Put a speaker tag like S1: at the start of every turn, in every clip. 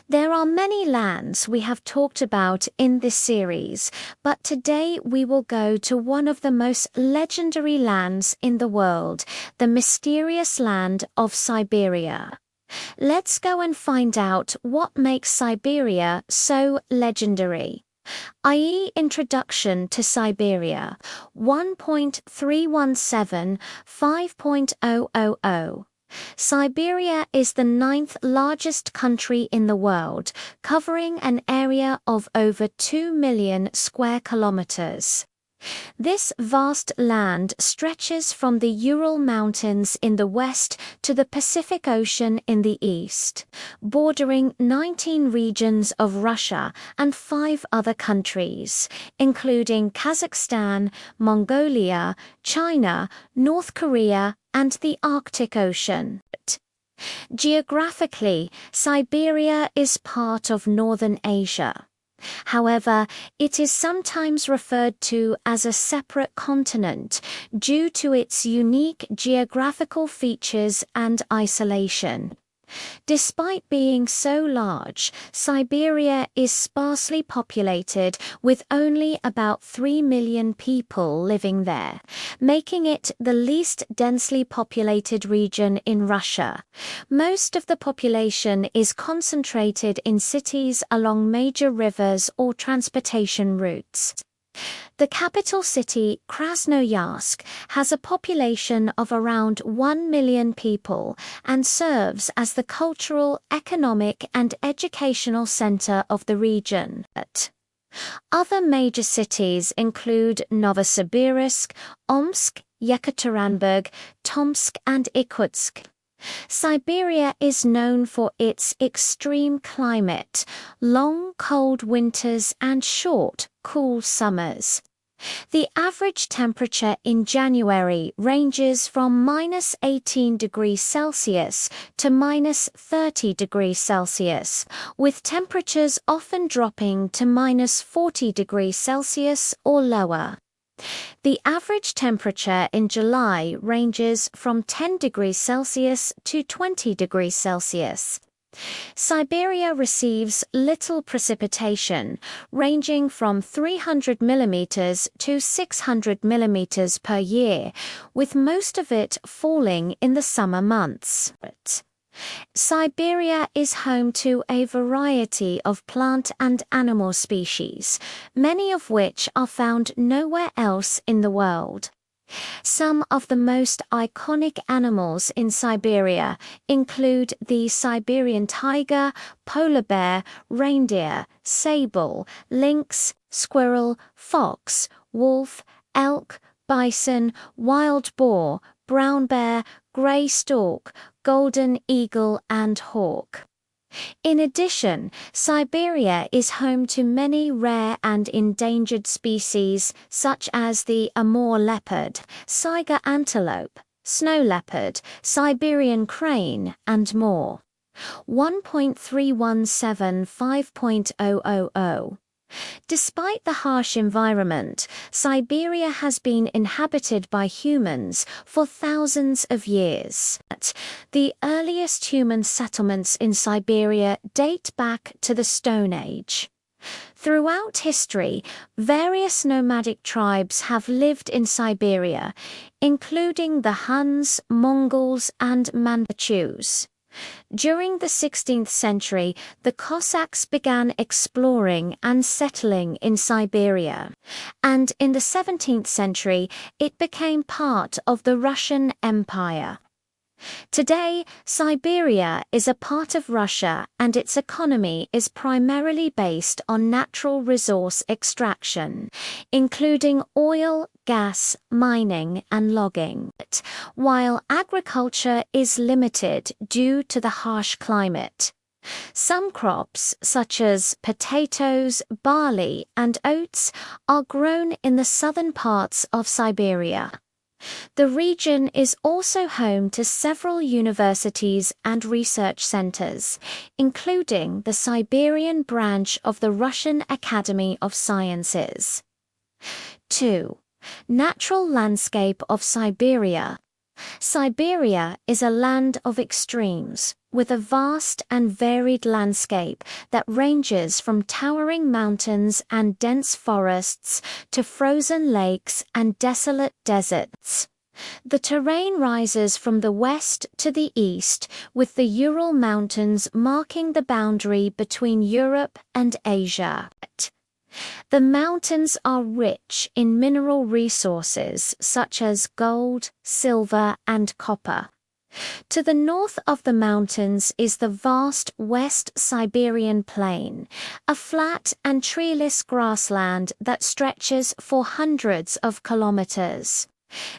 S1: There are many lands we have talked about in this series, but today we will go to one of the most legendary lands in the world, the mysterious land of Siberia. Let's go and find out what makes Siberia so legendary. I.e. Introduction to Siberia 1.317 5.000. Siberia is the ninth largest country in the world, covering an area of over 2 million square kilometers. This vast land stretches from the Ural Mountains in the west to the Pacific Ocean in the east, bordering 19 regions of Russia and 5 other countries, including Kazakhstan, Mongolia, China, North Korea, and the Arctic Ocean. Geographically, Siberia is part of Northern Asia. However, it is sometimes referred to as a separate continent due to its unique geographical features and isolation. Despite being so large, Siberia is sparsely populated with only about 3 million people living there, making it the least densely populated region in Russia. Most of the population is concentrated in cities along major rivers or transportation routes. The capital city, Krasnoyarsk, has a population of around 1 million people and serves as the cultural, economic, and educational center of the region. Other major cities include Novosibirsk, Omsk, Yekaterinburg, Tomsk, and Irkutsk. Siberia is known for its extreme climate, long cold winters and short, cool summers. The average temperature in January ranges from -18 degrees Celsius to -30 degrees Celsius, with temperatures often dropping to -40 degrees Celsius or lower. The average temperature in July ranges from 10 degrees Celsius to 20 degrees Celsius. Siberia receives little precipitation, ranging from 300 millimeters to 600 millimeters per year, with most of it falling in the summer months. Siberia is home to a variety of plant and animal species, many of which are found nowhere else in the world. Some of the most iconic animals in Siberia include the Siberian taiga, polar bear, reindeer, sable, lynx, squirrel, fox, wolf, elk, bison, wild boar, brown bear, grey stork, golden eagle, and hawk. In addition, Siberia is home to many rare and endangered species such as the Amur leopard, Saiga antelope, snow leopard, Siberian crane, and more. 1.317 5.000. Despite the harsh environment, Siberia has been inhabited by humans for thousands of years. The earliest human settlements in Siberia date back to the Stone Age. Throughout history, various nomadic tribes have lived in Siberia, including the Huns, Mongols, and Manchus. During the 16th century, the Cossacks began exploring and settling in Siberia, and in the 17th century, it became part of the Russian Empire. Today, Siberia is a part of Russia and its economy is primarily based on natural resource extraction, including oil, gas, mining, and logging, while agriculture is limited due to the harsh climate. Some crops, such as potatoes, barley, and oats, are grown in the southern parts of Siberia. The region is also home to several universities and research centers, including the Siberian branch of the Russian Academy of Sciences. 2. Natural landscape of Siberia. Siberia is a land of extremes, with a vast and varied landscape that ranges from towering mountains and dense forests to frozen lakes and desolate deserts. The terrain rises from the west to the east, with the Ural Mountains marking the boundary between Europe and Asia. The mountains are rich in mineral resources such as gold, silver, and copper. To the north of the mountains is the vast West Siberian Plain, a flat and treeless grassland that stretches for hundreds of kilometers.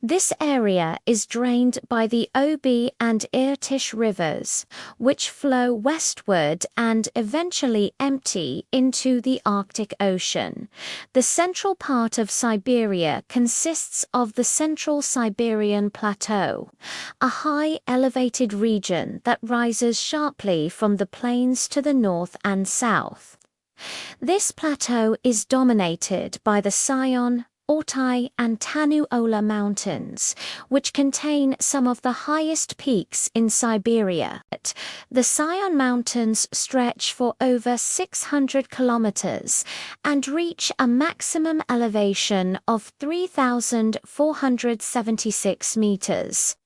S1: This area is drained by the Obi and Irtysh rivers, which flow westward and eventually empty into the Arctic Ocean. The central part of Siberia consists of the Central Siberian Plateau, a high elevated region that rises sharply from the plains to the north and south. This plateau is dominated by the Sion, Altai and Ural Mountains, which contain some of the highest peaks in Siberia. The Sion Mountains stretch for over 600 kilometers and reach a maximum elevation of 3,476 meters.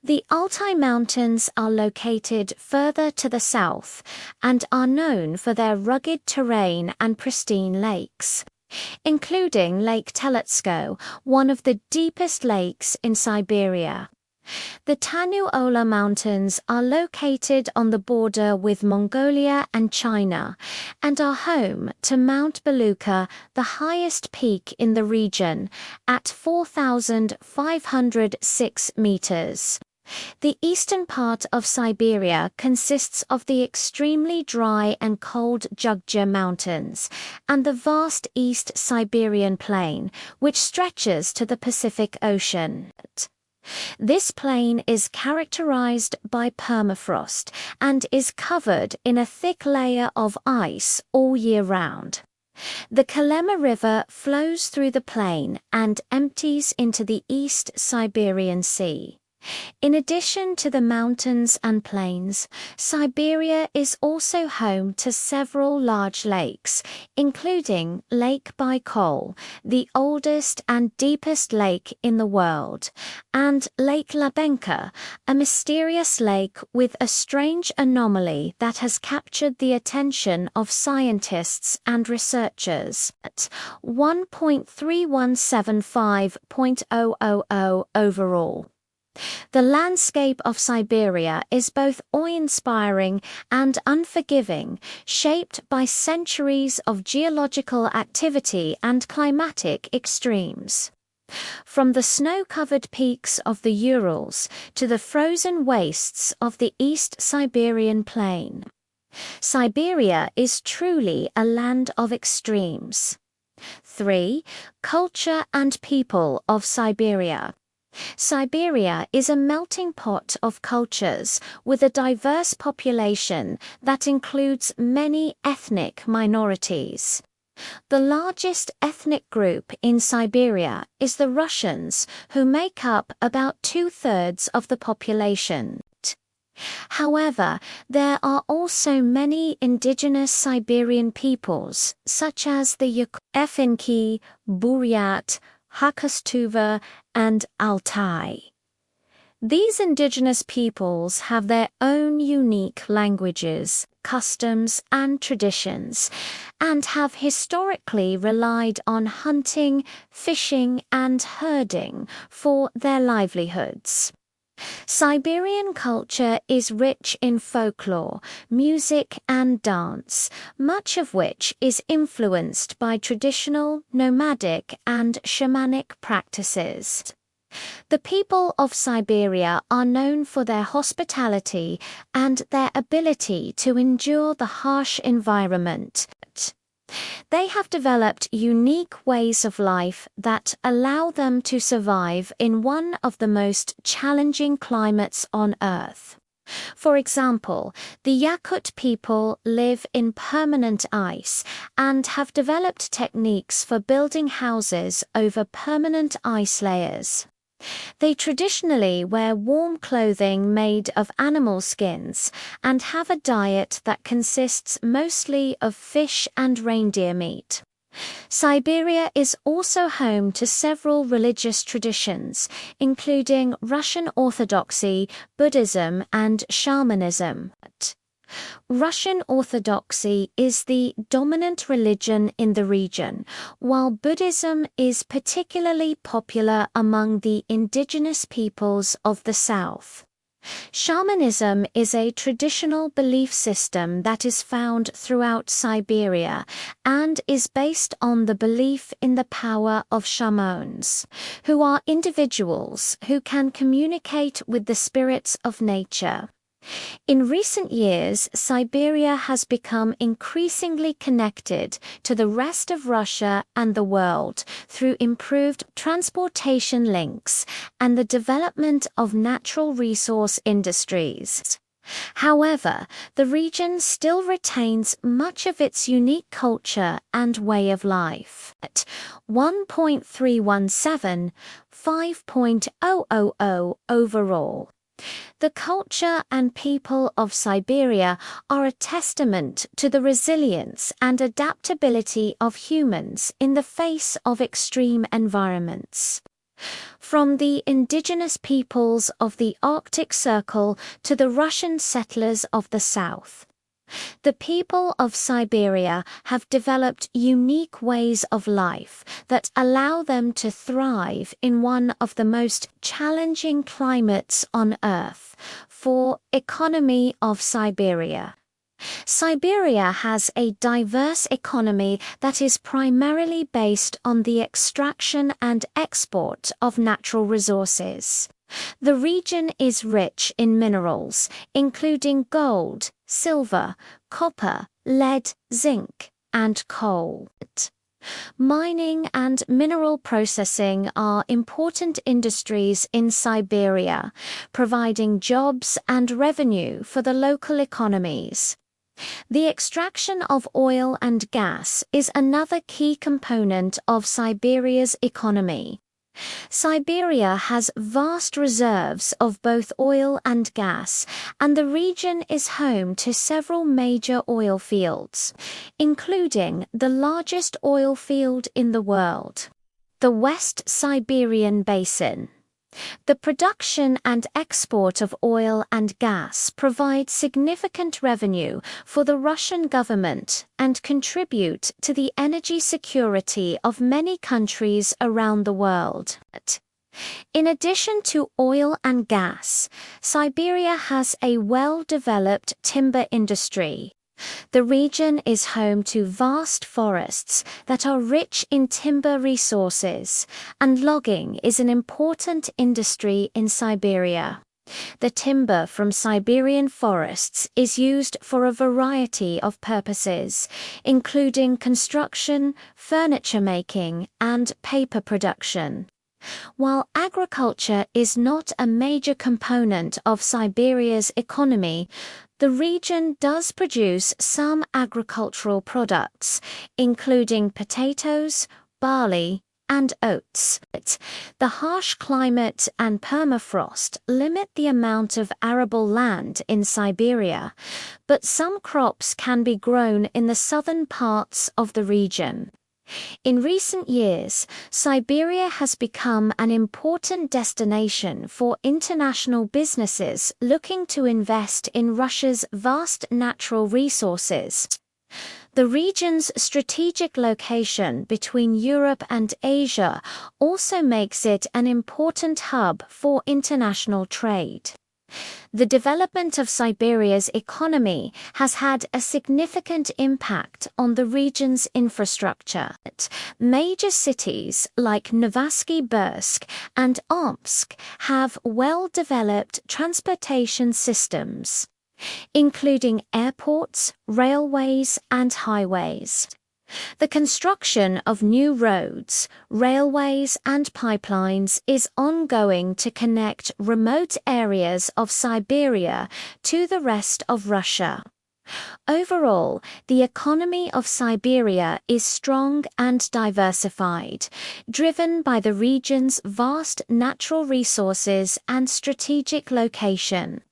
S1: The Altai Mountains are located further to the south and are known for their rugged terrain and pristine lakes, including Lake Telutsko, one of the deepest lakes in Siberia. The Ural Mountains are located on the border with Mongolia and China and are home to Mount Belukha, the highest peak in the region, at 4,506 meters. The eastern part of Siberia consists of the extremely dry and cold Jugja Mountains and the vast East Siberian Plain, which stretches to the Pacific Ocean. This plain is characterized by permafrost and is covered in a thick layer of ice all year round. The Kolyma River flows through the plain and empties into the East Siberian Sea. In addition to the mountains and plains, Siberia is also home to several large lakes, including Lake Baikal, the oldest and deepest lake in the world, and Lake Labenka, a mysterious lake with a strange anomaly that has captured the attention of scientists and researchers. At 1.3175.000 overall. The landscape of Siberia is both awe-inspiring and unforgiving, shaped by centuries of geological activity and climatic extremes. From the snow-covered peaks of the Urals to the frozen wastes of the East Siberian Plain, Siberia is truly a land of extremes. 3. Culture and people of Siberia. Siberia is a melting pot of cultures with a diverse population that includes many ethnic minorities. The largest ethnic group in Siberia is the Russians, who make up about 2/3 of the population. However, there are also many indigenous Siberian peoples, such as the Yakut, Evenki, Buryat, Hakhastuva, and Altai. These indigenous peoples have their own unique languages, customs, and traditions, and have historically relied on hunting, fishing, and herding for their livelihoods. Siberian culture is rich in folklore, music, and dance, much of which is influenced by traditional, nomadic, and shamanic practices. The people of Siberia are known for their hospitality and their ability to endure the harsh environment. They have developed unique ways of life that allow them to survive in one of the most challenging climates on Earth. For example, the Yakut people live in permanent ice and have developed techniques for building houses over permanent ice layers. They traditionally wear warm clothing made of animal skins and have a diet that consists mostly of fish and reindeer meat. Siberia is also home to several religious traditions, including Russian Orthodoxy, Buddhism, and shamanism. Russian Orthodoxy is the dominant religion in the region, while Buddhism is particularly popular among the indigenous peoples of the south. Shamanism is a traditional belief system that is found throughout Siberia and is based on the belief in the power of shamans, who are individuals who can communicate with the spirits of nature. In recent years, Siberia has become increasingly connected to the rest of Russia and the world through improved transportation links and the development of natural resource industries. However, the region still retains much of its unique culture and way of life. At 1.317, 5.000 overall. The culture and people of Siberia are a testament to the resilience and adaptability of humans in the face of extreme environments. From the indigenous peoples of the Arctic Circle to the Russian settlers of the south, the people of Siberia have developed unique ways of life that allow them to thrive in one of the most challenging climates on Earth. For economy of Siberia. Siberia has a diverse economy that is primarily based on the extraction and export of natural resources. The region is rich in minerals, including gold, silver, copper, lead, zinc, and coal. Mining and mineral processing are important industries in Siberia, providing jobs and revenue for the local economies. The extraction of oil and gas is another key component of Siberia's economy. Siberia has vast reserves of both oil and gas, and the region is home to several major oil fields, including the largest oil field in the world, the West Siberian Basin. The production and export of oil and gas provide significant revenue for the Russian government and contribute to the energy security of many countries around the world. In addition to oil and gas, Siberia has a well-developed timber industry. The region is home to vast forests that are rich in timber resources, and logging is an important industry in Siberia. The timber from Siberian forests is used for a variety of purposes, including construction, furniture making, and paper production. While agriculture is not a major component of Siberia's economy, the region does produce some agricultural products, including potatoes, barley, and oats. The harsh climate and permafrost limit the amount of arable land in Siberia, but some crops can be grown in the southern parts of the region. In recent years, Siberia has become an important destination for international businesses looking to invest in Russia's vast natural resources. The region's strategic location between Europe and Asia also makes it an important hub for international trade. The development of Siberia's economy has had a significant impact on the region's infrastructure. Major cities like Novosibirsk and Omsk have well-developed transportation systems, including airports, railways, and highways. The construction of new roads, railways, and pipelines is ongoing to connect remote areas of Siberia to the rest of Russia. Overall, the economy of Siberia is strong and diversified, driven by the region's vast natural resources and strategic location.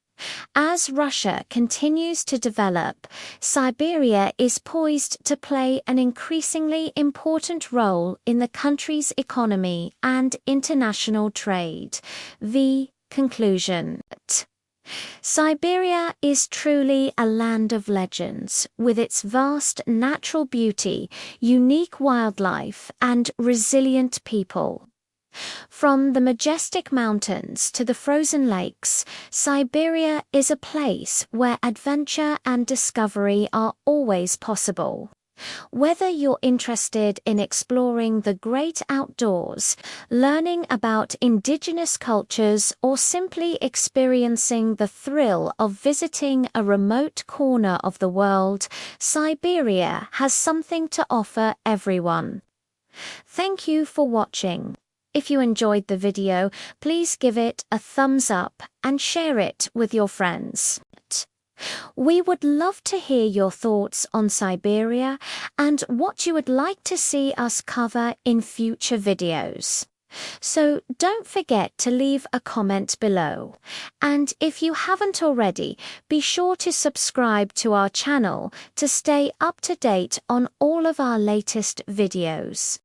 S1: As Russia continues to develop, Siberia is poised to play an increasingly important role in the country's economy and international trade. The conclusion. Siberia is truly a land of legends, with its vast natural beauty, unique wildlife, and resilient people. From the majestic mountains to the frozen lakes, Siberia is a place where adventure and discovery are always possible. Whether you're interested in exploring the great outdoors, learning about indigenous cultures, or simply experiencing the thrill of visiting a remote corner of the world, Siberia has something to offer everyone. Thank you for watching. If you enjoyed the video, please give it a thumbs up and share it with your friends. We would love to hear your thoughts on Siberia and what you would like to see us cover in future videos. So don't forget to leave a comment below. And if you haven't already, be sure to subscribe to our channel to stay up to date on all of our latest videos.